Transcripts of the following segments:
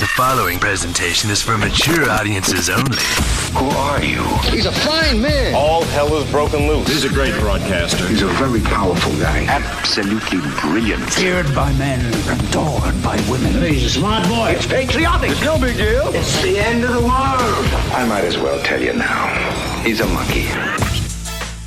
The following presentation is for mature audiences only. Who are you? He's a fine man. All hell is broken loose. He's a great broadcaster. He's a very powerful guy. Absolutely brilliant. Feared by men, adored by women. He's a smart boy. It's patriotic. It's no big deal. It's the end of the world. I might as well tell you now. He's a monkey.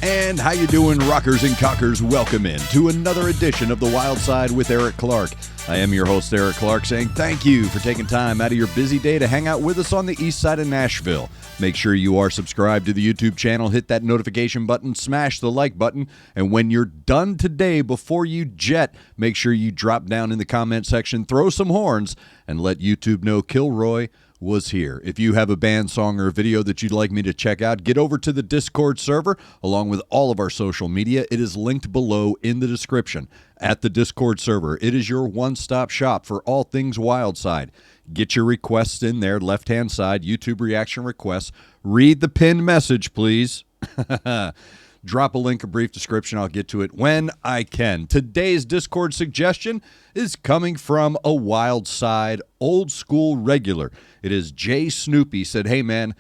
And how you doing, rockers and cockers? Welcome in to another edition of The Wild Side with Eric Clark. I am your host, Eric Clark, saying thank you for taking time out of your busy day to hang out with us on the east side of Nashville. Make sure you are subscribed to the YouTube channel, hit that notification button, smash the like button, and when you're done today, before you jet, make sure you drop down in the comment section, throw some horns, and let YouTube know Kilroy was here. If you have a band song or a video that you'd like me to check out, get over to the Discord server along with all of our social media. It is linked below in the description at the Discord server. It is your one-stop shop for all things Wyldeside. Get your requests in there, left-hand side, YouTube reaction requests. Read the pinned message, please. Drop a link, a brief description. I'll get to it when I can. Today's Discord suggestion is coming from a Wyldeside old school regular. It is Jay Snoopy. Said, hey man,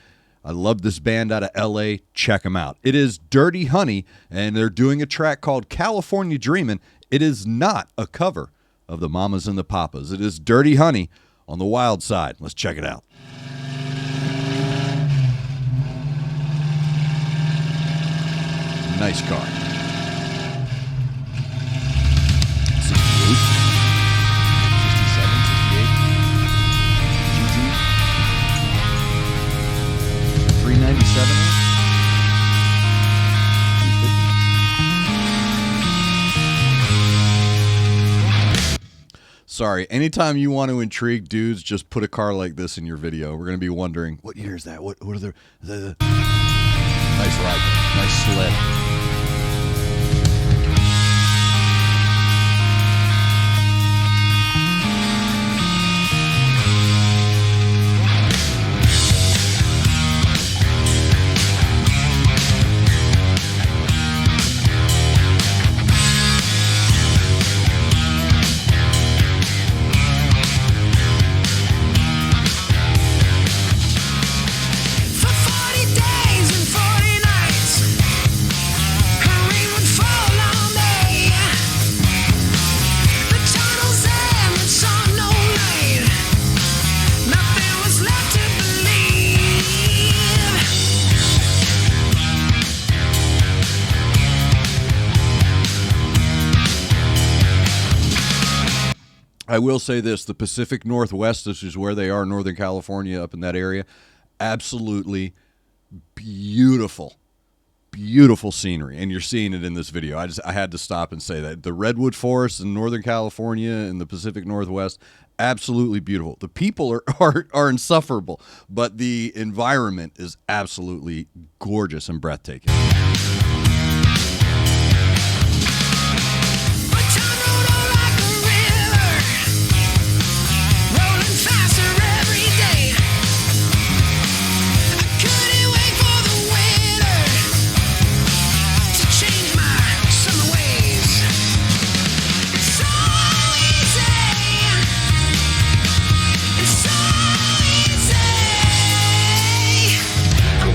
I love this band out of LA. Check them out. It is DirtyHoney, and they're doing a track called California Dreamin'. It is not a cover of the Mamas and the Papas. It is DirtyHoney on the Wyldeside. Let's check it out. Nice car. 68, 67, 68, GT, 397. Sorry, anytime you want to intrigue dudes, just put a car like this in your video. We're going to be wondering, what year is that? What are the nice ride, nice sled. I will say this, the Pacific Northwest, this is where they are, Northern California, up in that area, absolutely beautiful, beautiful scenery, and you're seeing it in this video. I had to stop and say that. The redwood forests in Northern California and the Pacific Northwest, absolutely beautiful. The people are insufferable, but the environment is absolutely gorgeous and breathtaking.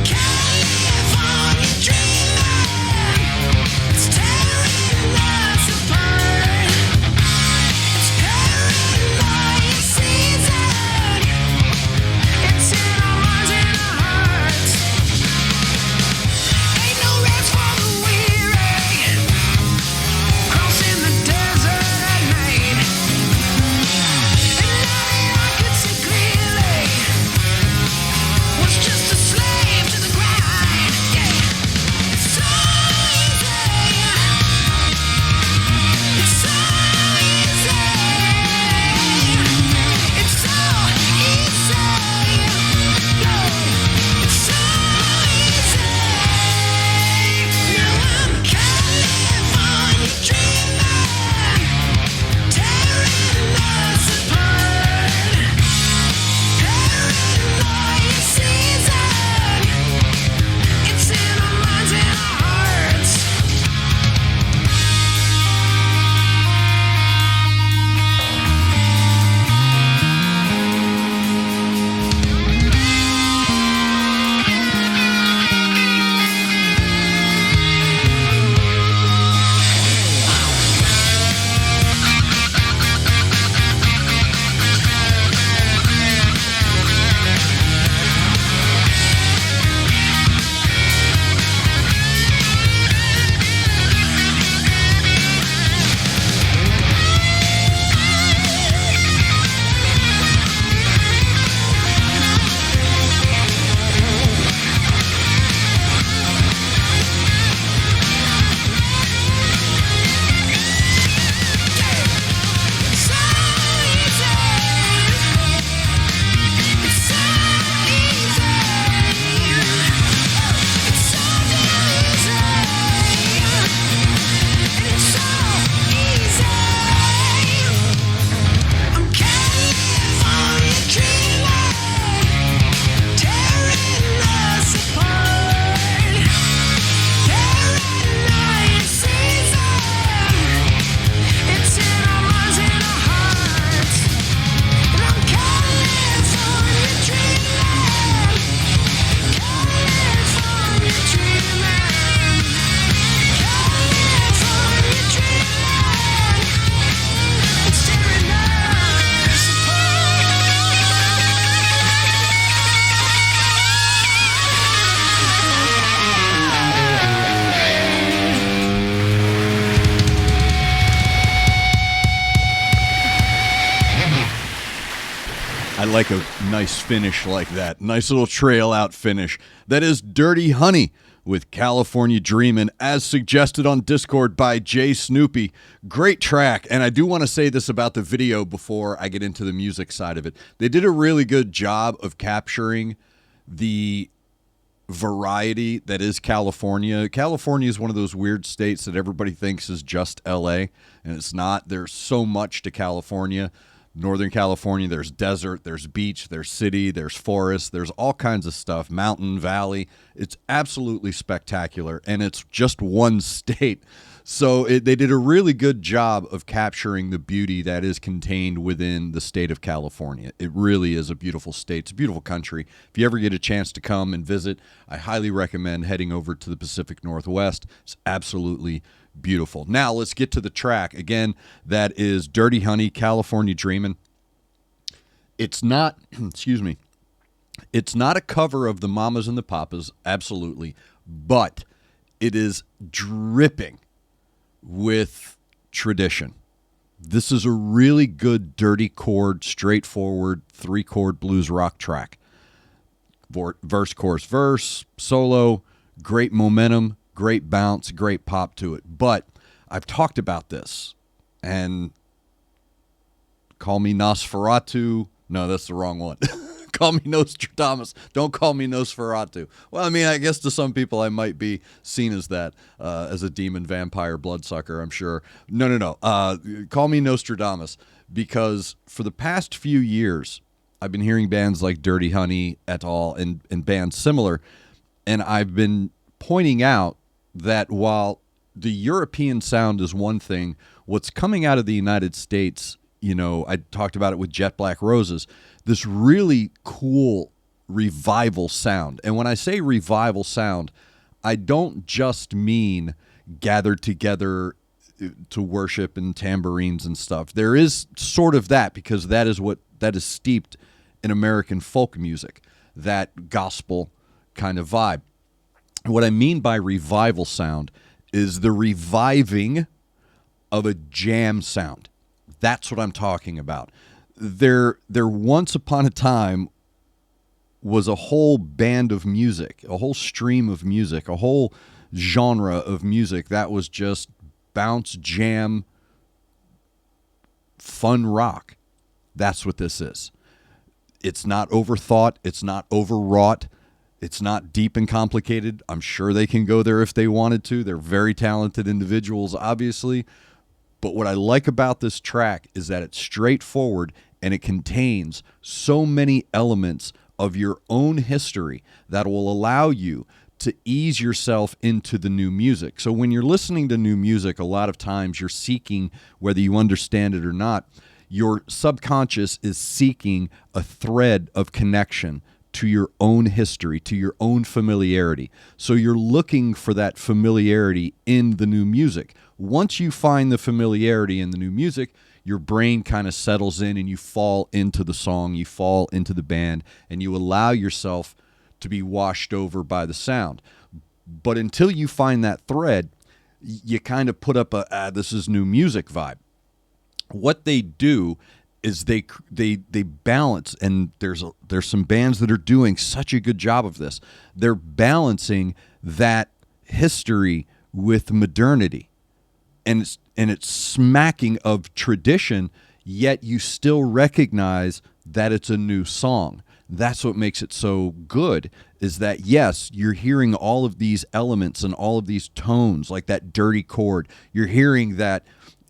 California dream. I like a nice finish like that. Nice little trail out finish. That is DirtyHoney with California Dreamin', as suggested on Discord by Jay Snoopy. Great track, and I do want to say this about the video before I get into the music side of it. They did a really good job of capturing the variety that is California. California is one of those weird states that everybody thinks is just LA, and it's not. There's so much to California. Northern California, there's desert, there's beach, there's city, there's forest, there's all kinds of stuff, mountain, valley. It's absolutely spectacular, and it's just one state. So they did a really good job of capturing the beauty that is contained within the state of California. It really is a beautiful state. It's a beautiful country. If you ever get a chance to come and visit, I highly recommend heading over to the Pacific Northwest. It's absolutely beautiful. Now let's get to the track. Again, that is DirtyHoney, California Dreamin'. It's not, excuse me, it's not a cover of the Mamas and the Papas, absolutely, but it is dripping with tradition. This is a really good dirty chord, straightforward 3-chord blues rock track. Verse, chorus, verse, solo, great momentum, great bounce, great pop to it. But I've talked about this, and call me Nosferatu. No, that's the wrong one. Call me Nostradamus. Don't call me Nosferatu. Well, I mean, I guess to some people I might be seen as that, as a demon, vampire, bloodsucker, I'm sure. No. Call me Nostradamus, because for the past few years, I've been hearing bands like DirtyHoney et al. And bands similar, and I've been pointing out that while the European sound is one thing, what's coming out of the United States, you know, I talked about it with Jet Black Roses, this really cool revival sound. And when I say revival sound, I don't just mean gathered together to worship and tambourines and stuff. There is sort of that, because that is steeped in American folk music, that gospel kind of vibe. What I mean by revival sound is the reviving of a jam sound. That's what I'm talking about. There once upon a time was a whole band of music, a whole stream of music, a whole genre of music that was just bounce, jam, fun rock. That's what this is. It's not overthought. It's not overwrought. It's not deep and complicated. I'm sure they can go there if they wanted to. They're very talented individuals, obviously. But what I like about this track is that it's straightforward, and it contains so many elements of your own history that will allow you to ease yourself into the new music. So when you're listening to new music, a lot of times you're seeking, whether you understand it or not, your subconscious is seeking a thread of connection to your own history, to your own familiarity. So you're looking for that familiarity in the new music. Once you find the familiarity in the new music, your brain kind of settles in and you fall into the song, you fall into the band, and you allow yourself to be washed over by the sound. But until you find that thread, you kind of put up a, this is new music vibe. What they do is they balance, and there's some bands that are doing such a good job of this. They're balancing that history with modernity, and it's smacking of tradition, yet you still recognize that it's a new song. That's what makes it so good, is that, yes, you're hearing all of these elements and all of these tones, like that dirty chord. You're hearing that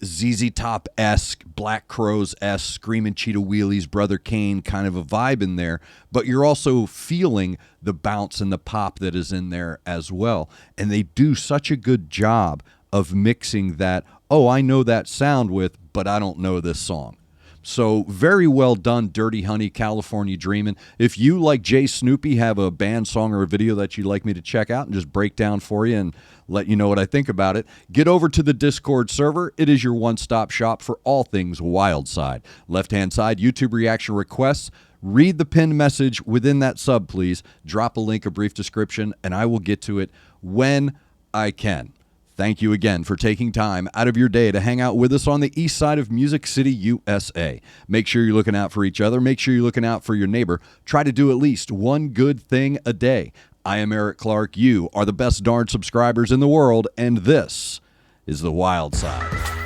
ZZ Top-esque, Black Crowes-esque, Screamin' Cheetah Wheelies, Brother Kane kind of a vibe in there, but you're also feeling the bounce and the pop that is in there as well. And they do such a good job of mixing that, oh, I know that sound with, but I don't know this song. So very well done, DirtyHoney, California Dreamin'. If you, like Jay Snoopy, have a band song or a video that you'd like me to check out and just break down for you and let you know what I think about it, get over to the Discord server. It is your one-stop shop for all things Wyldeside. Left-hand side, YouTube reaction requests. Read the pinned message within that sub, please. Drop a link, a brief description, and I will get to it when I can. Thank you again for taking time out of your day to hang out with us on the east side of Music City, USA. Make sure you're looking out for each other. Make sure you're looking out for your neighbor. Try to do at least one good thing a day. I am Eric Clark. You are the best darn subscribers in the world, and this is the Wild Side.